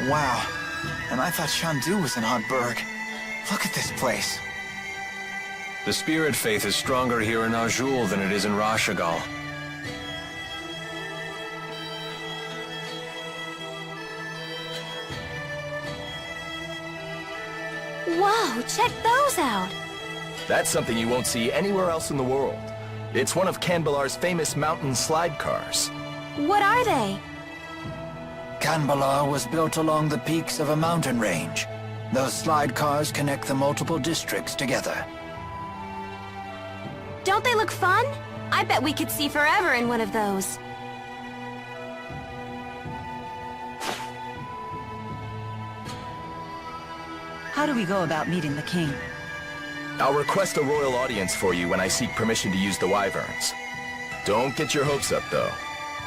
Wow. And I thought Shandu was an odd burg. Look at this place. The spirit faith is stronger here in Auj Oule than it is in Rashagal. Whoa, check those out! That's something you won't see anywhere else in the world. It's one of Kanbalar's famous mountain slide cars. What are they? Kanbalar was built along the peaks of a mountain range. Those slide cars connect the multiple districts together. Don't they look fun? I bet we could see forever in one of those. How do we go about meeting the king? I'll request a royal audience for you when I seek permission to use the wyverns. Don't get your hopes up, though.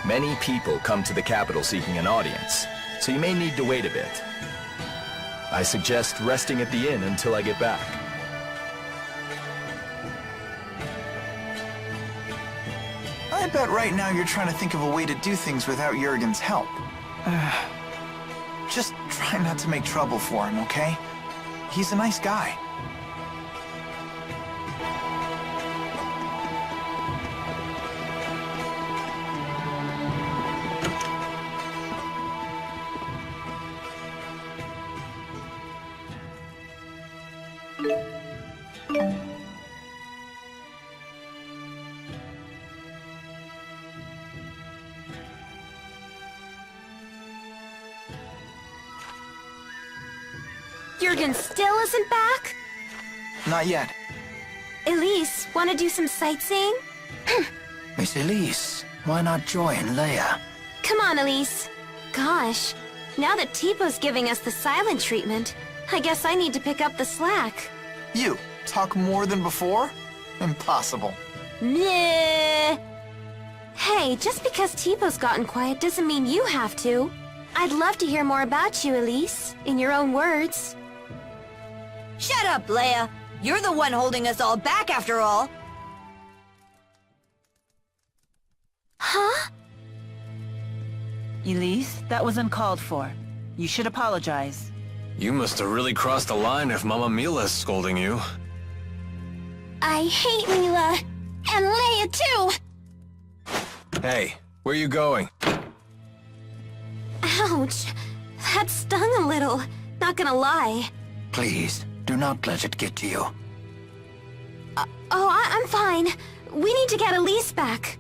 Many people come to the capital seeking an audience, so you may need to wait a bit. I suggest resting at the inn until I get back. I bet right now you're trying to think of a way to do things without Jurgen's help. Just try not to make trouble for him, okay? He's a nice guy. Jurgen still isn't back? Not yet. Elise, wanna do some sightseeing? Miss Elise, why not join Leia? Come on, Elise. Gosh, now that Teepo's giving us the silent treatment, I guess I need to pick up the slack. You, talk more than before? Impossible. Meh. Hey, just because Teepo's gotten quiet doesn't mean you have to. I'd love to hear more about you, Elise, in your own words. Shut up, Leia! You're the one holding us all back after all! Huh? Elise, that was uncalled for. You should apologize. You must have really crossed the line if Mama Mila's scolding you. I hate Mila. And Leia, too! Hey, where you going? Ouch. That stung a little. Not gonna lie. Please, do not let it get to you. I'm fine. We need to get Elise back.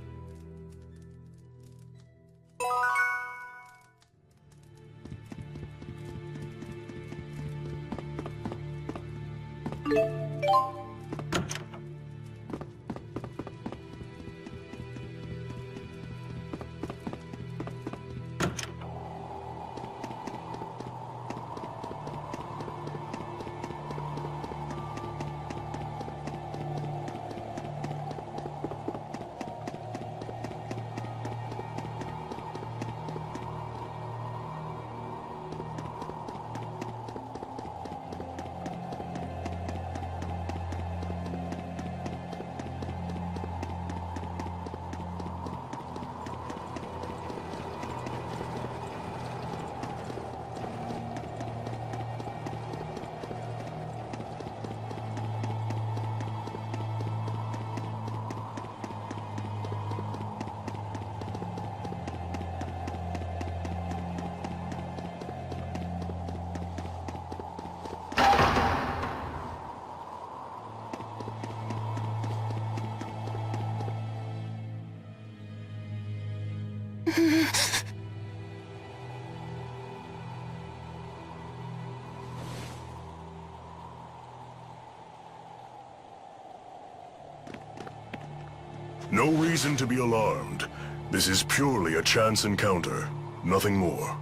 No reason to be alarmed. This is purely a chance encounter, nothing more.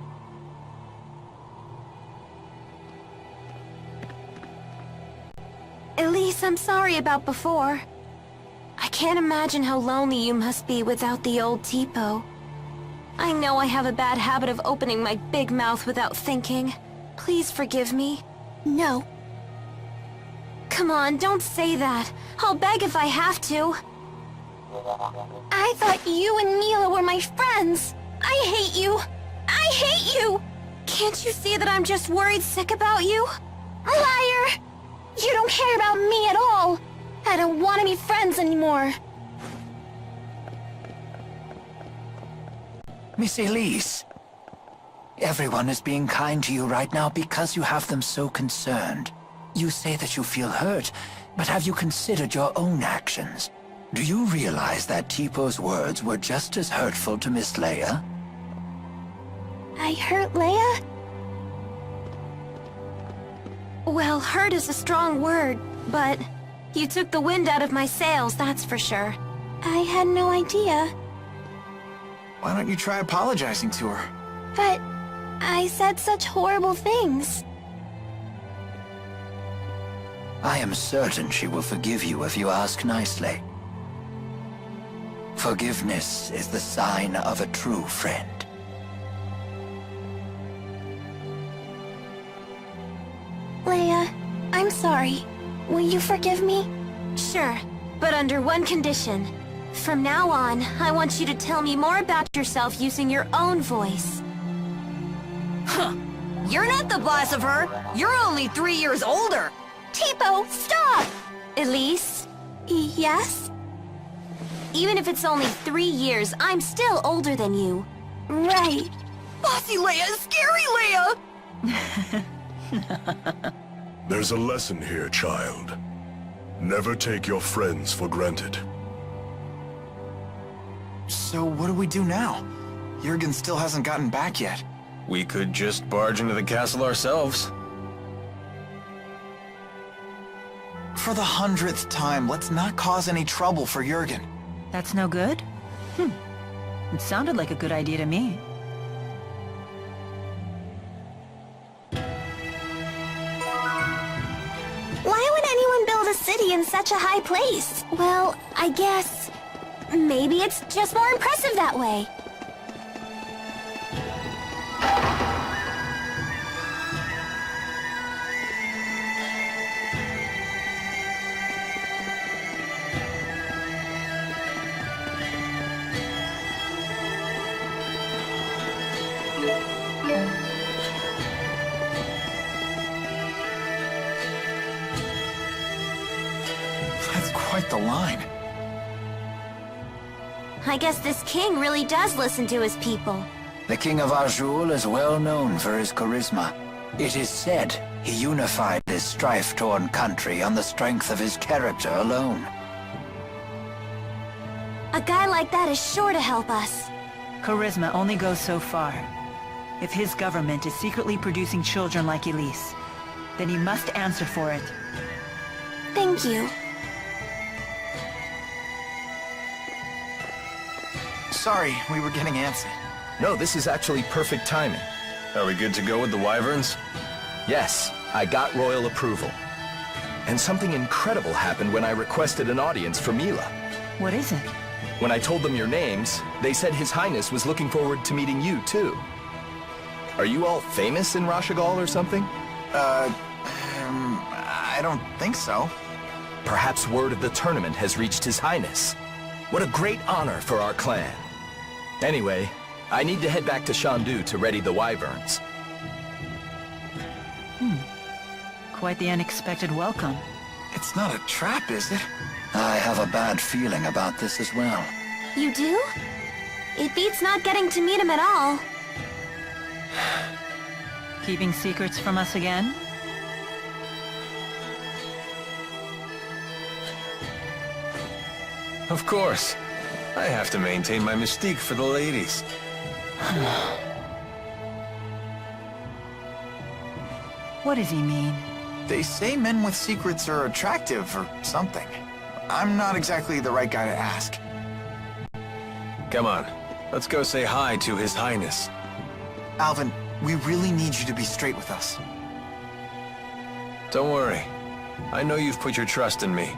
Elise, I'm sorry about before. I can't imagine how lonely you must be without the old Teepo. I know I have a bad habit of opening my big mouth without thinking. Please forgive me. No. Come on, don't say that. I'll beg if I have to. I thought you and Mila were my friends. I hate you. I hate you. Can't you see that I'm just worried sick about you? Liar! You don't care about me at all! I don't want to be friends anymore. Miss Elise, everyone is being kind to you right now because you have them so concerned. You say that you feel hurt, but have you considered your own actions? Do you realize that Teepo's words were just as hurtful to Miss Leia? I hurt Leia? Well, hurt is a strong word, but you took the wind out of my sails, that's for sure. I had no idea. Why don't you try apologizing to her? But I said such horrible things. I am certain she will forgive you if you ask nicely. Forgiveness is the sign of a true friend. Leia, I'm sorry. Will you forgive me? Sure, but under one condition. From now on, I want you to tell me more about yourself using your own voice. Huh. You're not the boss of her. You're only 3 years older. Teepo, stop! Elise? Yes? Even if it's only 3 years, I'm still older than you. Right. Bossy Leia, scary Leia! There's a lesson here, child. Never take your friends for granted. So what do we do now? Jurgen still hasn't gotten back yet. We could just barge into the castle ourselves. For the 100th time, let's not cause any trouble for Jurgen. That's no good? It sounded like a good idea to me. Why would anyone build a city in such a high place? Well, I guess... maybe it's just more impressive that way. That's quite the line. I guess this king really does listen to his people. The King of Auj Oule is well known for his charisma. It is said he unified this strife-torn country on the strength of his character alone. A guy like that is sure to help us. Charisma only goes so far. If his government is secretly producing children like Elise, then he must answer for it. Thank you. Sorry, we were getting antsy. No, this is actually perfect timing. Are we good to go with the wyverns? Yes, I got royal approval. And something incredible happened when I requested an audience for Mila. What is it? When I told them your names, they said His Highness was looking forward to meeting you, too. Are you all famous in Rashagal or something? I don't think so. Perhaps word of the tournament has reached His Highness. What a great honor for our clan. Anyway, I need to head back to Shandu to ready the wyverns. Quite the unexpected welcome. It's not a trap, is it? I have a bad feeling about this as well. You do? It beats not getting to meet him at all. Keeping secrets from us again? Of course. I have to maintain my mystique for the ladies. What does he mean? They say men with secrets are attractive or something. I'm not exactly the right guy to ask. Come on, let's go say hi to His Highness. Alvin, we really need you to be straight with us. Don't worry. I know you've put your trust in me.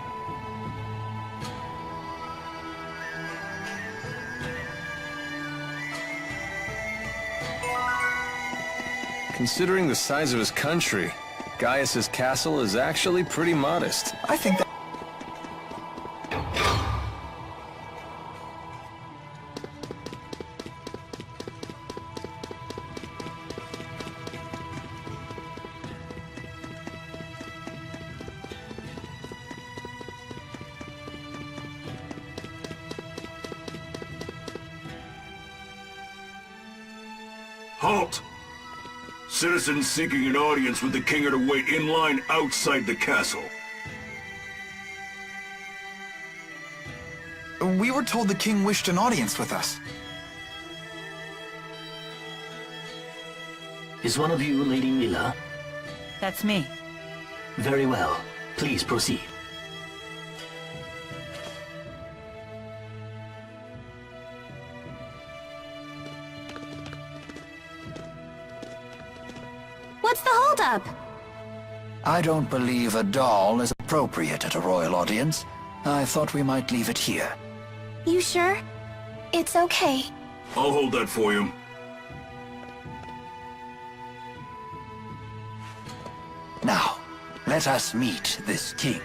Considering the size of his country, Gaius's castle is actually pretty modest. I think that... Halt! Citizens seeking an audience with the king are to wait in line outside the castle. We were told the king wished an audience with us. Is one of you Lady Mila? That's me. Very well. Please proceed. What's the holdup? I don't believe a doll is appropriate at a royal audience. I thought we might leave it here. You sure? It's okay. I'll hold that for you. Now, let us meet this king.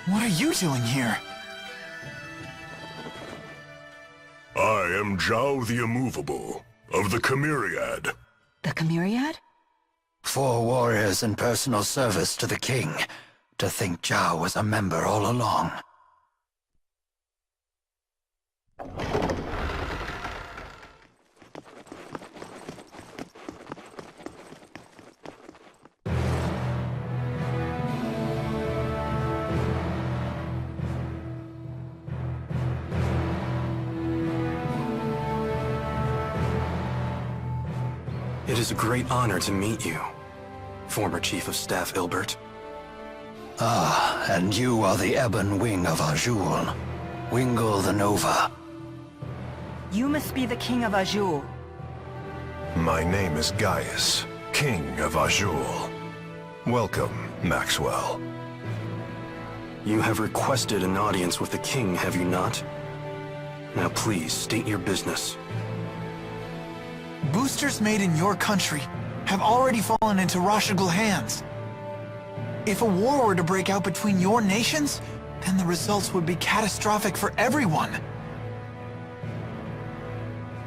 What are you doing here? I am Zhao the Immovable, of the Chimeriad. The Chimeriad? 4 warriors in personal service to the king. To think Zhao was a member all along. It is a great honor to meet you, former Chief of Staff Ilbert. Ah, and you are the ebon wing of Auj Oule, Wingul the Nova. You must be the king of Auj Oule. My name is Gaius, King of Auj Oule. Welcome, Maxwell. You have requested an audience with the king, have you not? Now please, state your business. Boosters made in your country have already fallen into Rashigal hands. If a war were to break out between your nations, then the results would be catastrophic for everyone.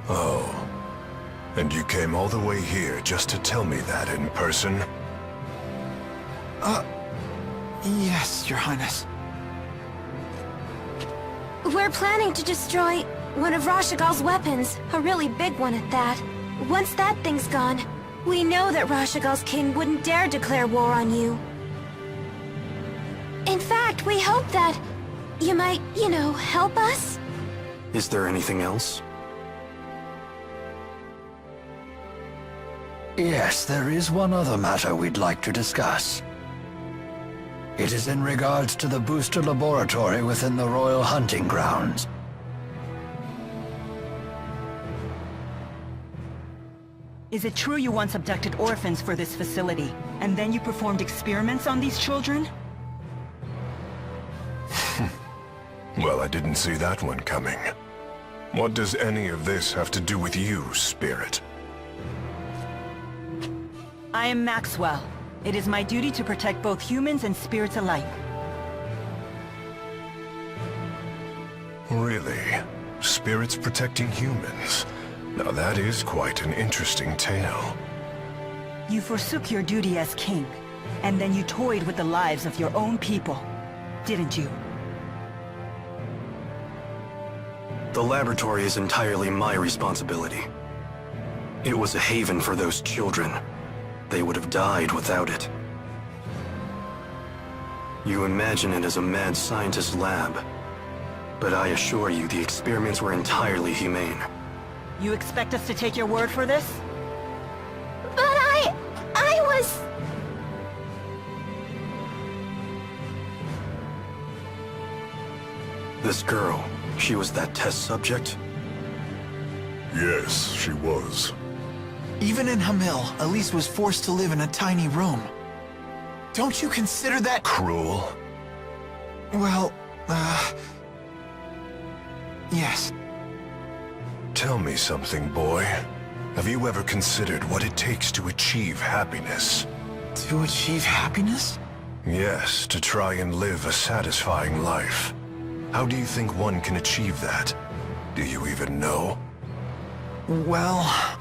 Oh. And you came all the way here just to tell me that in person? Yes, Your Highness. We're planning to destroy one of Rashigal's weapons, a really big one at that. Once that thing's gone, we know that Rashigal's king wouldn't dare declare war on you. In fact, we hope that you might, help us? Is there anything else? Yes, there is one other matter we'd like to discuss. It is in regards to the booster laboratory within the royal hunting grounds. Is it true you once abducted orphans for this facility, and then you performed experiments on these children? Well, I didn't see that one coming. What does any of this have to do with you, Spirit? I am Maxwell. It is my duty to protect both humans and spirits alike. Really? Spirits protecting humans? Now that is quite an interesting tale. You forsook your duty as king, and then you toyed with the lives of your own people, didn't you? The laboratory is entirely my responsibility. It was a haven for those children. They would have died without it. You imagine it as a mad scientist's lab, but I assure you the experiments were entirely humane. You expect us to take your word for this? But I was... This girl, she was that test subject? Yes, she was. Even in Hamil, Elise was forced to live in a tiny room. Don't you consider that Cruel? Well, yes. Tell me something, boy. Have you ever considered what it takes to achieve happiness? To achieve happiness? Yes, to try and live a satisfying life. How do you think one can achieve that? Do you even know? Well...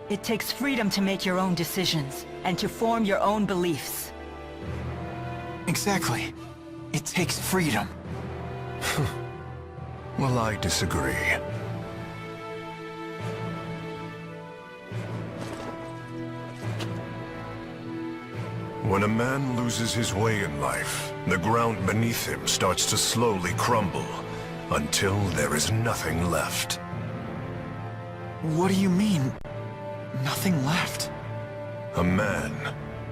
It takes freedom to make your own decisions, and to form your own beliefs. Exactly. It takes freedom. Well, I disagree. When a man loses his way in life, the ground beneath him starts to slowly crumble, until there is nothing left. What do you mean, nothing left? A man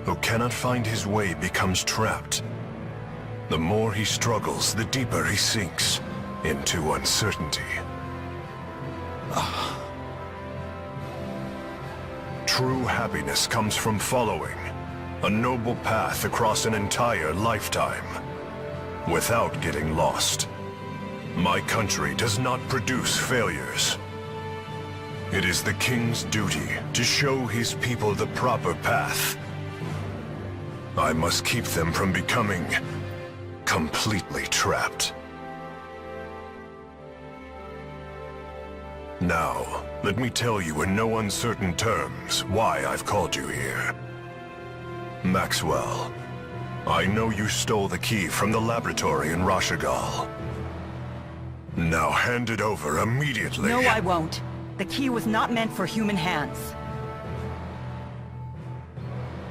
who cannot find his way becomes trapped. The more he struggles, the deeper he sinks into uncertainty. True happiness comes from following a noble path across an entire lifetime, without getting lost. My country does not produce failures. It is the king's duty to show his people the proper path. I must keep them from becoming completely trapped. Now, let me tell you in no uncertain terms why I've called you here. Maxwell, I know you stole the key from the laboratory in Rashigal. Now hand it over immediately. No, I won't. The key was not meant for human hands.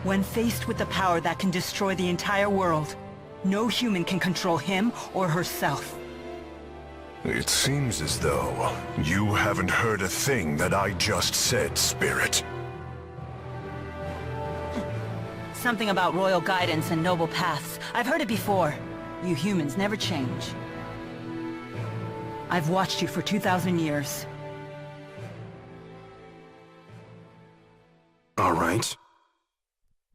When faced with the power that can destroy the entire world, no human can control him or herself. It seems as though you haven't heard a thing that I just said, Spirit. Something about royal guidance and noble paths. I've heard it before. You humans never change. I've watched you for 2,000 years. All right.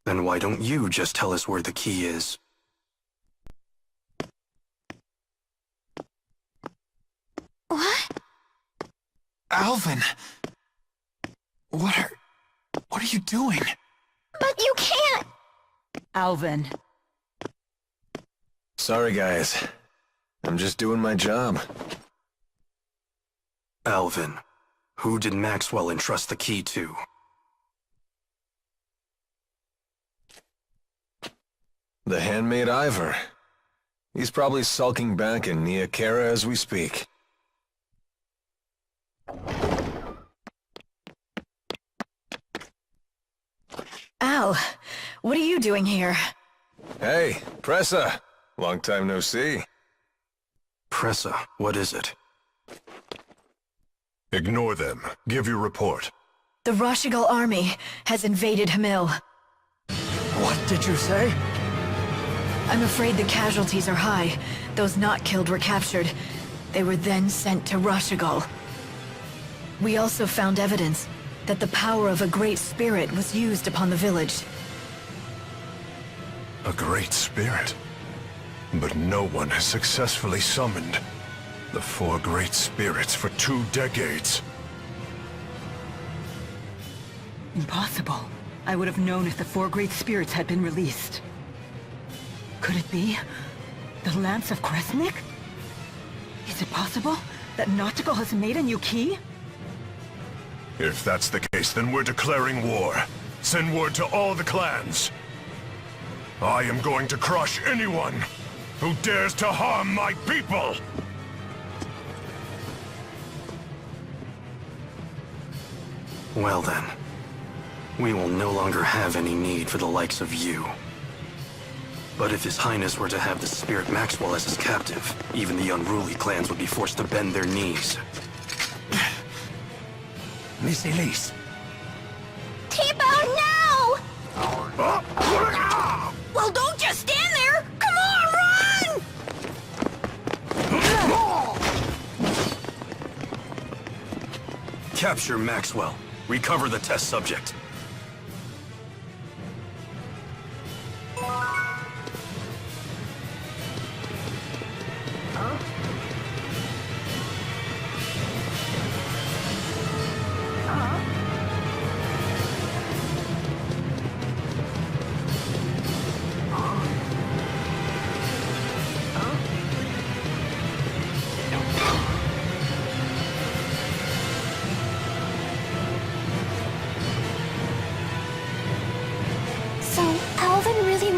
Then why don't you just tell us where the key is? What? Alvin! What are you doing? But you can't! Alvin. Sorry, guys. I'm just doing my job. Alvin, who did Maxwell entrust the key to? The handmaid Ivor. He's probably sulking back in Niakara as we speak. Al, what are you doing here? Hey, Presa. Long time no see. Presa, what is it? Ignore them. Give your report. The Rashigal army has invaded Hamil. What did you say? I'm afraid the casualties are high. Those not killed were captured. They were then sent to Rashigal. We also found evidence that the power of a great spirit was used upon the village. A great spirit. But no one has successfully summoned the 4 great spirits for 2 decades. Impossible. I would have known if the 4 great spirits had been released. Could it be the Lance of Kresnik? Is it possible that Nautical has made a new key? If that's the case, then we're declaring war. Send word to all the clans. I am going to crush anyone who dares to harm my people! Well then, we will no longer have any need for the likes of you. But if His Highness were to have the Spirit Maxwell as his captive, even the unruly clans would be forced to bend their knees. Miss Elise. Tipo, no! Well, don't just stand there! Come on, run! Capture Maxwell. Recover the test subject.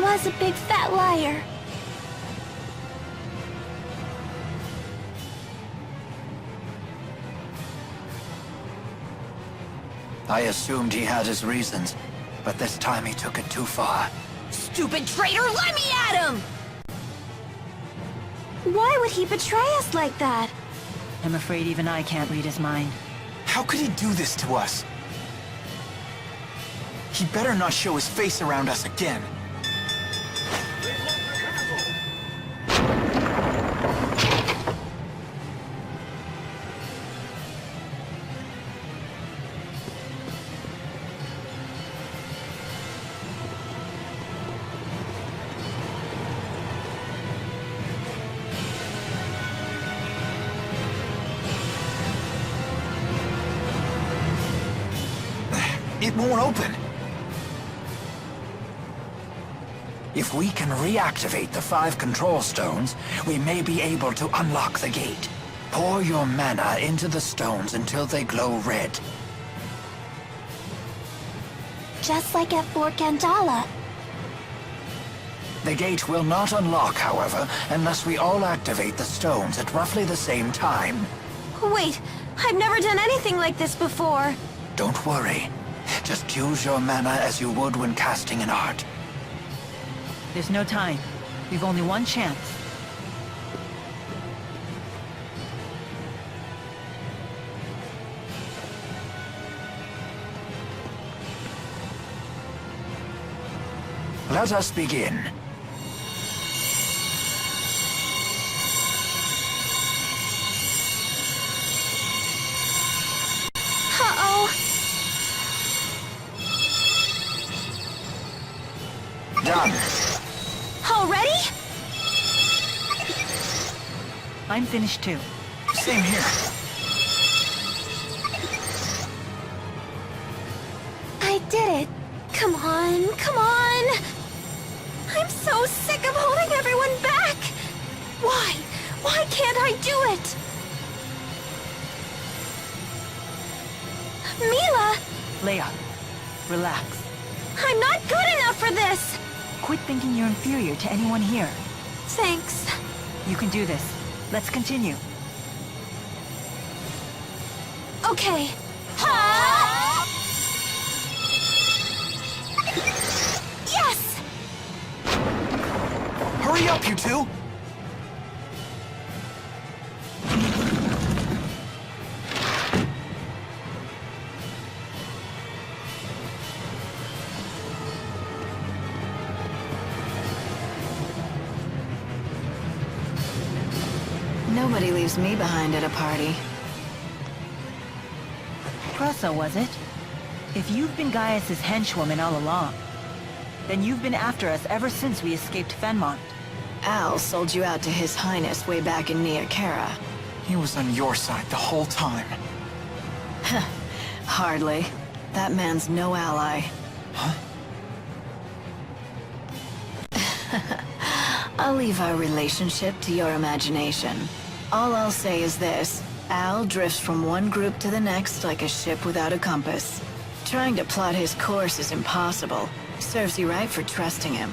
was a big fat liar. I assumed he had his reasons, but this time he took it too far. Stupid traitor, let me at him! Why would he betray us like that? I'm afraid even I can't read his mind. How could he do this to us? He better not show his face around us again. It won't open. If we can reactivate the 5 control stones, we may be able to unlock the gate. Pour your mana into the stones until they glow red. Just like at Fort Gandala. The gate will not unlock, however, unless we all activate the stones at roughly the same time. Wait, I've never done anything like this before. Don't worry. Just use your mana as you would when casting an art. There's no time. We've only one chance. Let us begin. Uh-oh. Done. Already? I'm finished too. Same here. I did it. Come on, come on. I'm so sick of holding everyone back. Why? Why can't I do it? Mila! Leia, relax. I'm not good enough for this! Quit thinking you're inferior to anyone here. Thanks. You can do this. Let's continue. Okay. Ha! Yes! Hurry up, you two! Nobody leaves me behind at a party. Presa, was it? If you've been Gaius's henchwoman all along, then you've been after us ever since we escaped Fenmont. Al sold you out to His Highness way back in Niakara. He was on your side the whole time. Hardly. That man's no ally. Huh? I'll leave our relationship to your imagination. All I'll say is this. Al drifts from one group to the next like a ship without a compass. Trying to plot his course is impossible. Serves you right for trusting him.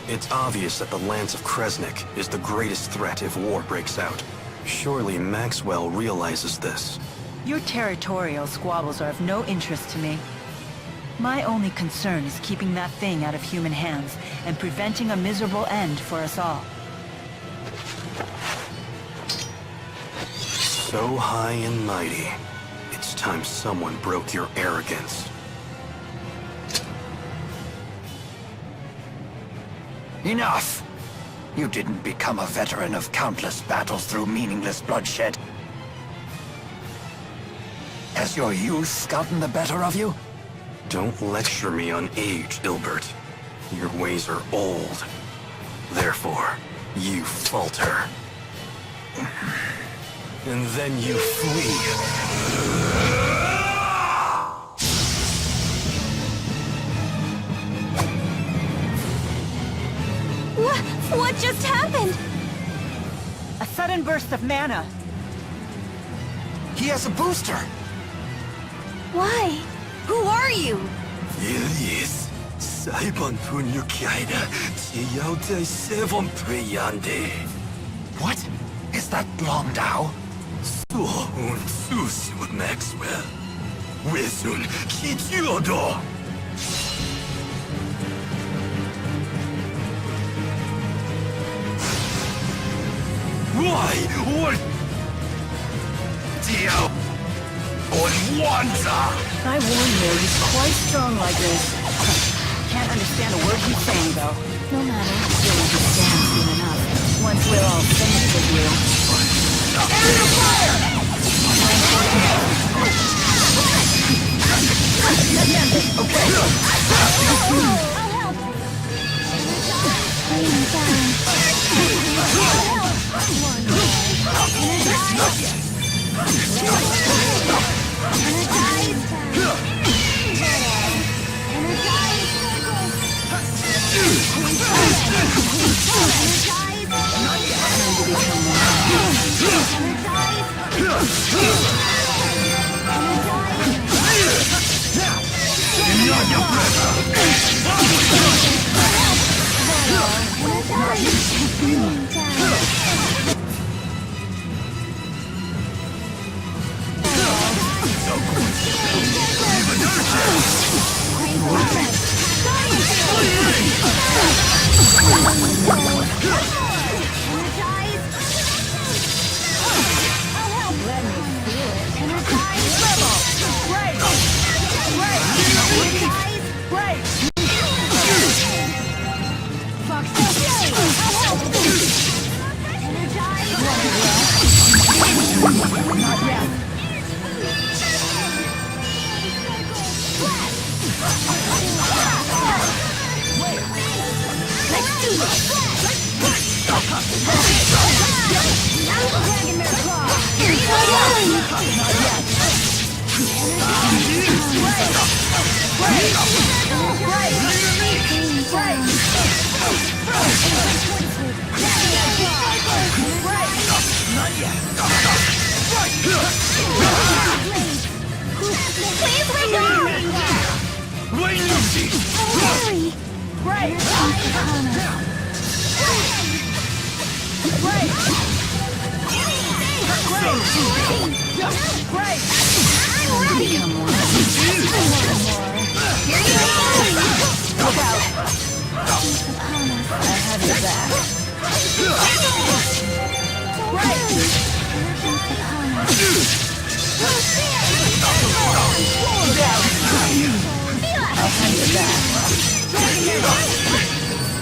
It's obvious that the Lance of Kresnik is the greatest threat if war breaks out. Surely Maxwell realizes this. Your territorial squabbles are of no interest to me. My only concern is keeping that thing out of human hands and preventing a miserable end for us all. So high and mighty. It's time someone broke your arrogance. Enough! You didn't become a veteran of countless battles through meaningless bloodshed. Has your youth gotten the better of you? Don't lecture me on age, Ilbert. Your ways are old. Therefore, you falter. And then you flee. What just happened? A sudden burst of mana. He has a booster! Why? Who are you? Xillia's 사이번 분육이 아니라 지야오의 세번 프레이한데. What? Is that Longdao? 수호운 수수 맥스웰. 외순 기주어도. Why? Or... Dio... Onwanza! I warn you, he's quite strong like this. Can't understand a word he's saying, though. No matter. You'll understand soon enough. Once we're all finished with you. Area fire! Okay.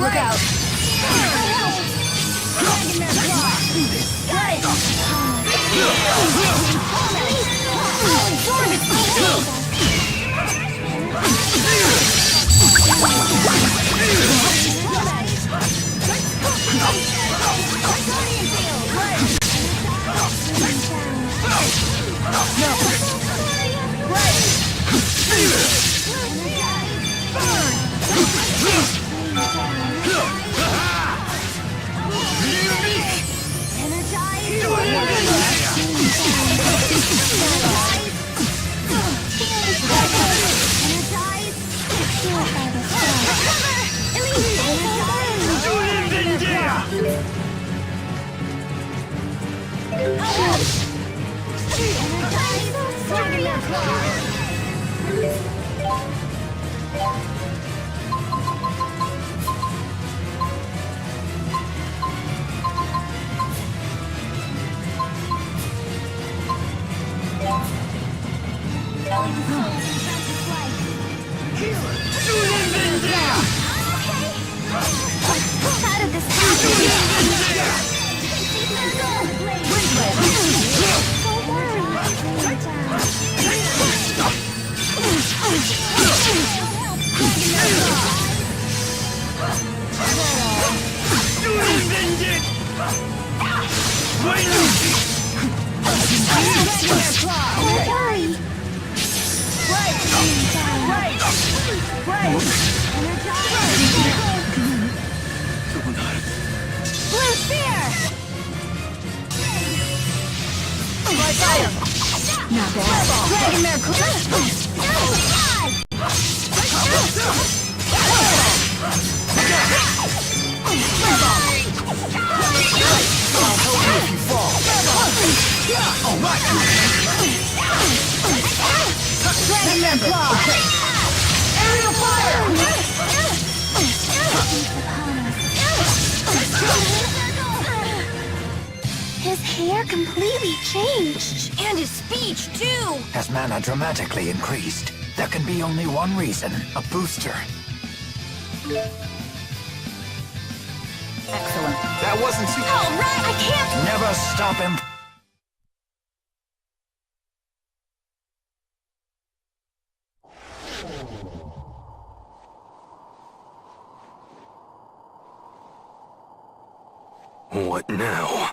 Look out! Not bad. His hair completely changed. And his speech, too! As mana dramatically increased, there can be only one reason. A booster. Excellent. That wasn't too... All right, I can't... Never stop him. What now?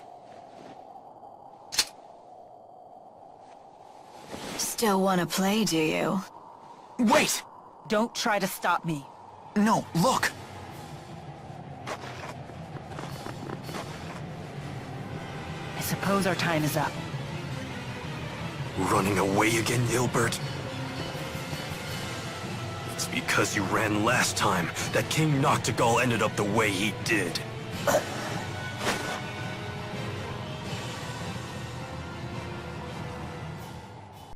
Still want to play, do you? Wait! Don't try to stop me. No, look! I suppose our time is up. Running away again, Gilbert? It's because you ran last time that King Noctigal ended up the way he did.